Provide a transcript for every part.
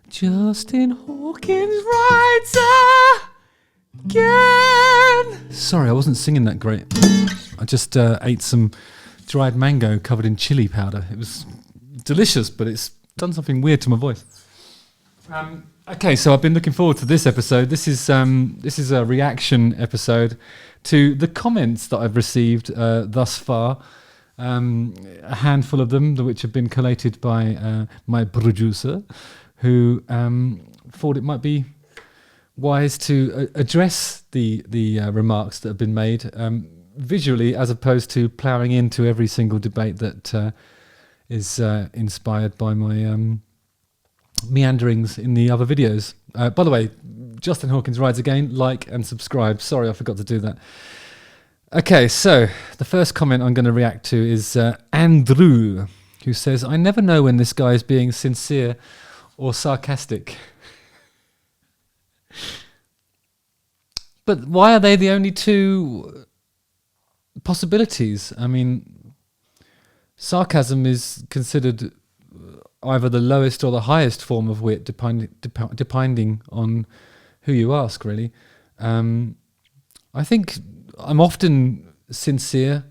Justin Hawkins rides again. Sorry, I wasn't singing that great. I just ate some dried mango covered in chili powder. It was delicious, but it's done something weird to my voice. Okay, so I've been looking forward to this episode. This is a reaction episode to the comments that I've received thus far. A handful of them, which have been collated by my producer, who thought it might be wise to address the remarks that have been made visually, as opposed to ploughing into every single debate that is inspired by my meanderings in the other videos. By the way, Justin Hawkins rides again. Like and subscribe. Sorry, I forgot to do that. Okay, so the first comment I'm going to react to is Andrew, who says, "I never know when this guy is being sincere or sarcastic." But why are they the only two possibilities? I mean, sarcasm is considered either the lowest or the highest form of wit, depending on who you ask, really. I think I'm often sincere,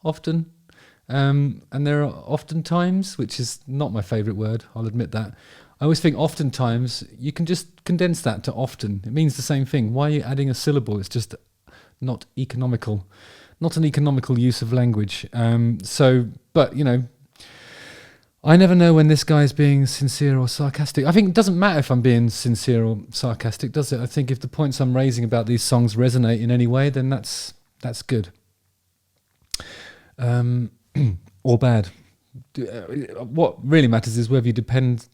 and there are often times, which is not my favourite word, I'll admit that. I always think oftentimes, you can just condense that to often. It means the same thing. Why are you adding a syllable? It's just not economical, not an economical use of language. But, you know, I never know when this guy is being sincere or sarcastic. I think it doesn't matter if I'm being sincere or sarcastic, does it? I think if the points I'm raising about these songs resonate in any way, then that's good. Or bad. What really matters is whether you depend.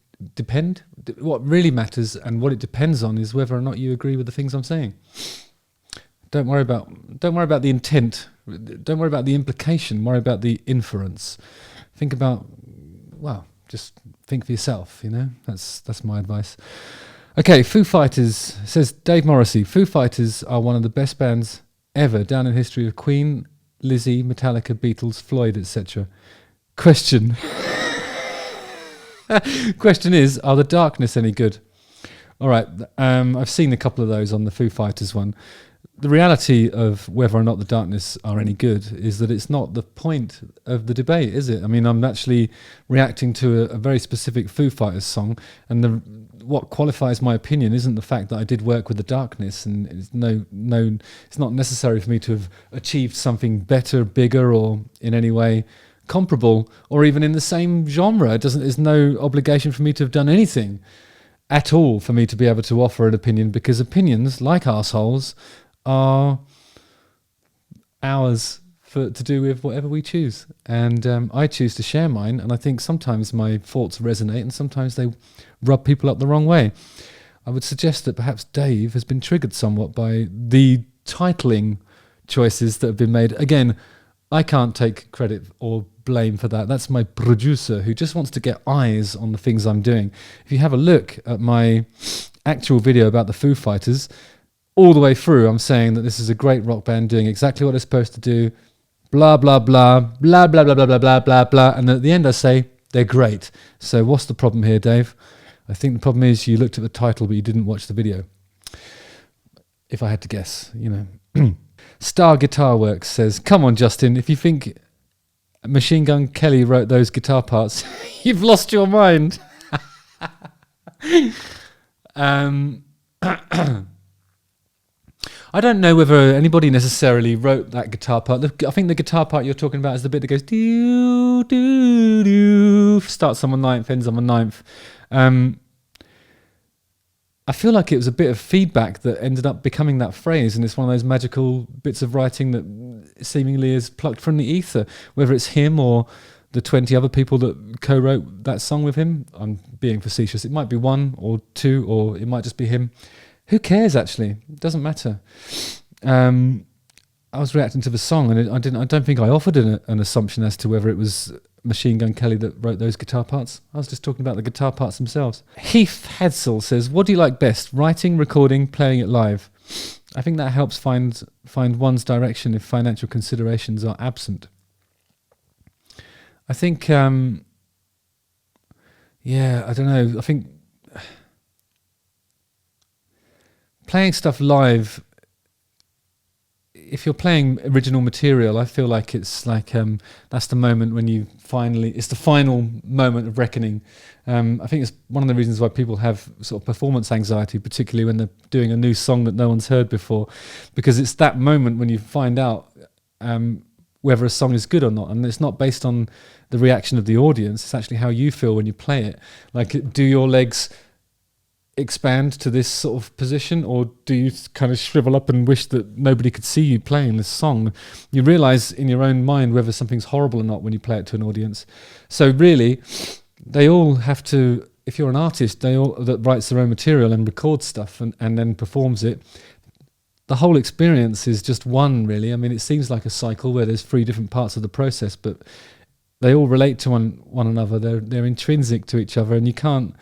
What really matters and what it depends on is whether or not you agree with the things I'm saying. Don't worry about the intent. Don't worry about the implication. Worry about the inference. Think about. Well, just think for yourself, you know? That's my advice. Okay, Foo Fighters, says Dave Morrissey. Foo Fighters are one of the best bands ever, down in history of Queen, Lizzie, Metallica, Beatles, Floyd, etc. Question. Question is, are the Darkness any good? All right, I've seen a couple of those on the Foo Fighters one. The reality of whether or not the Darkness are any good is that it's not the point of the debate, is it? I mean, I'm actually reacting to a very specific Foo Fighters song, and what qualifies my opinion isn't the fact that I did work with the Darkness, and it's it's not necessary for me to have achieved something better, bigger, or in any way comparable, or even in the same genre. There's no obligation for me to have done anything at all for me to be able to offer an opinion, because opinions, like arseholes, are ours to do with whatever we choose. And I choose to share mine, and I think sometimes my thoughts resonate and sometimes they rub people up the wrong way. I would suggest that perhaps Dave has been triggered somewhat by the titling choices that have been made. Again, I can't take credit or blame for that. That's my producer, who just wants to get eyes on the things I'm doing. If you have a look at my actual video about the Foo Fighters, all the way through, I'm saying that this is a great rock band doing exactly what they're supposed to do, blah, blah, blah, blah, blah, blah, blah, blah, blah, blah, blah. And at the end I say, they're great. So what's the problem here, Dave? I think the problem is you looked at the title, but you didn't watch the video. If I had to guess, you know. Star Guitar Works says, "Come on, Justin, if you think Machine Gun Kelly wrote those guitar parts, you've lost your mind." I don't know whether anybody necessarily wrote that guitar part. I think the guitar part you're talking about is the bit that goes doo doo doo, starts on the ninth, ends on the ninth. I feel like it was a bit of feedback that ended up becoming that phrase, and it's one of those magical bits of writing that seemingly is plucked from the ether. Whether it's him or the 20 other people that co-wrote that song with him, I'm being facetious. It might be one or two, or it might just be him. Who cares, actually? It doesn't matter. I was reacting to the song, and I don't think I offered an assumption as to whether it was Machine Gun Kelly that wrote those guitar parts. I was just talking about the guitar parts themselves. Heath Hadsel says, "What do you like best? Writing, recording, playing it live?" I think that helps find one's direction if financial considerations are absent. I think, I don't know. I think playing stuff live, if you're playing original material, I feel like it's like that's the moment when you it's the final moment of reckoning. I think it's one of the reasons why people have sort of performance anxiety, particularly when they're doing a new song that no one's heard before, because it's that moment when you find out whether a song is good or not, and it's not based on the reaction of the audience, it's actually how you feel when you play it. Like, do your legs expand to this sort of position, or do you kind of shrivel up and wish that nobody could see you playing this song? You realize in your own mind whether something's horrible or not when you play it to an audience. So really, they all have to, if you're an artist that writes their own material and records stuff and then performs it, the whole experience is just one, really. I mean, it seems like a cycle where there's 3 different parts of the process, but they all relate to one another. They're intrinsic to each other, and you can't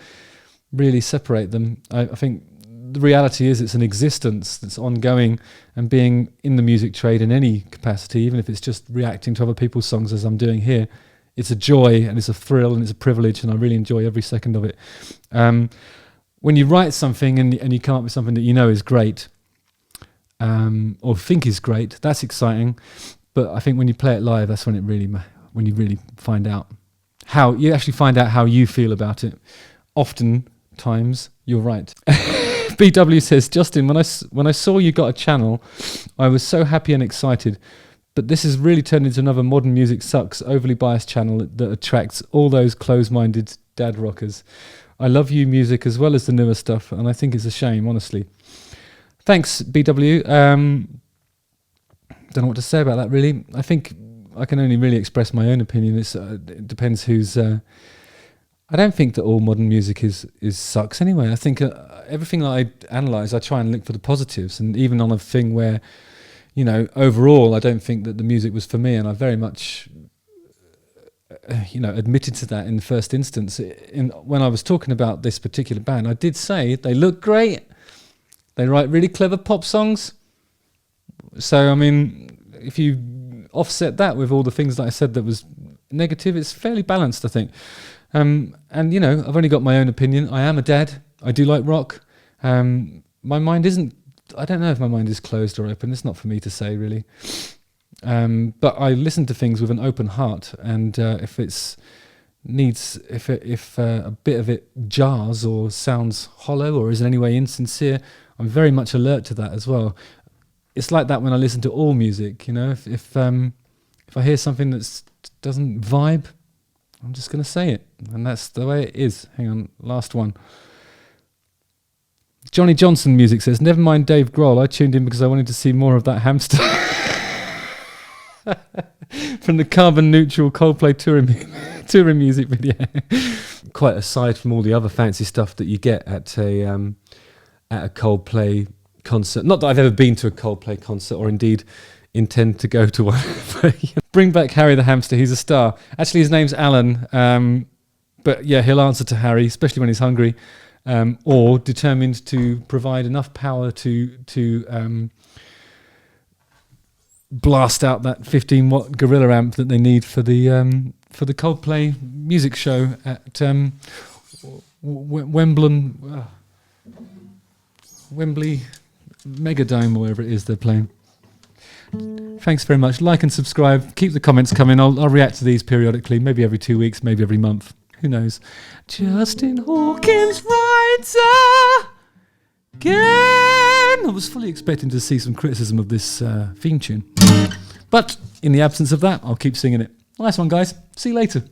really separate them. I think the reality is it's an existence that's ongoing, and being in the music trade in any capacity, even if it's just reacting to other people's songs as I'm doing here, it's a joy and it's a thrill and it's a privilege, and I really enjoy every second of it. When you write something and you come up with something that you know is great, or think is great, that's exciting. But I think when you play it live, that's when when you really find out how you feel about it. Oftentimes, you're right. BW says, Justin, when I saw you got a channel, I was so happy and excited. But this has really turned into another Modern Music Sucks, overly biased channel that attracts all those close-minded dad rockers. I love you music as well as the newer stuff, and I think it's a shame, honestly. Thanks, BW. Don't know what to say about that, really. I think I can only really express my own opinion. It depends who's... I don't think that all modern music is sucks anyway. I think everything that I analyse, I try and look for the positives. And even on a thing where, overall, I don't think that the music was for me, and I very much, admitted to that in the first instance. When I was talking about this particular band, I did say they look great. They write really clever pop songs. So, I mean, if you offset that with all the things that I said that was negative, it's fairly balanced, I think. And, I've only got my own opinion. I am a dad. I do like rock. My mind isn't... I don't know if my mind is closed or open. It's not for me to say, really. But I listen to things with an open heart. And if a bit of it jars or sounds hollow or is in any way insincere, I'm very much alert to that as well. It's like that when I listen to all music. If I hear something that doesn't vibe, I'm just going to say it, and that's the way it is. Hang on, last one. Johnny Johnson Music says, never mind Dave Grohl, I tuned in because I wanted to see more of that hamster. From the carbon neutral Coldplay touring music video. Quite aside from all the other fancy stuff that you get at a Coldplay concert. Not that I've ever been to a Coldplay concert, or indeed intend to go to one. Bring back Harry the hamster, he's a star. Actually, his name's Alan, but yeah, he'll answer to Harry, especially when he's hungry, or determined to provide enough power to blast out that 15-watt gorilla amp that they need for the Coldplay music show at Wembley Megadome, or wherever it is they're playing. Thanks very much. Like and subscribe. Keep the comments coming. I'll react to these periodically, maybe every 2 weeks, maybe every month. Who knows? Justin Hawkins writes again. I was fully expecting to see some criticism of this theme tune. But in the absence of that, I'll keep singing it. Nice one, guys. See you later.